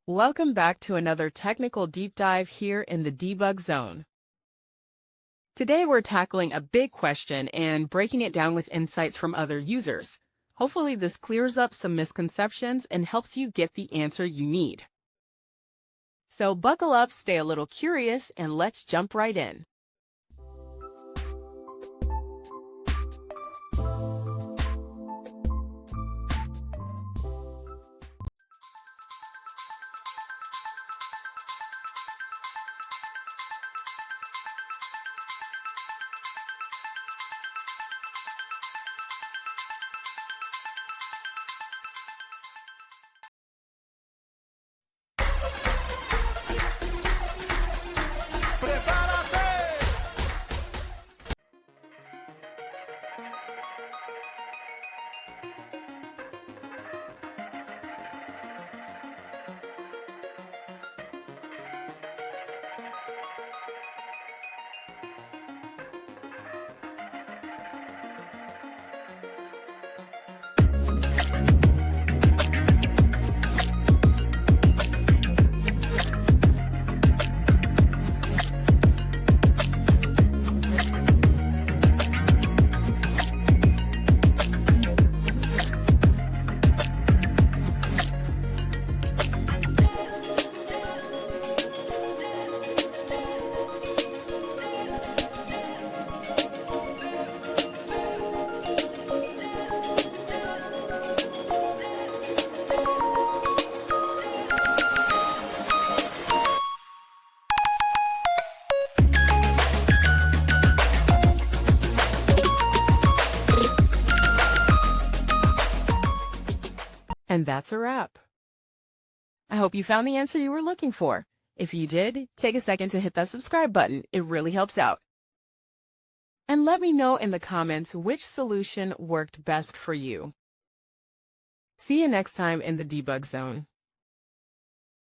Welcome back to another technical deep dive here in the debug zone. Today we're tackling a big question and breaking it down with insights from other users. Hopefully this clears up some misconceptions and helps you get the answer you need. So buckle up, stay a little curious, and let's jump right in. And that's a wrap. I hope you found the answer you were looking for. If you did, take a second to hit that subscribe button. It really helps out. And let me know in the comments which solution worked best for you. See you next time in the debug zone.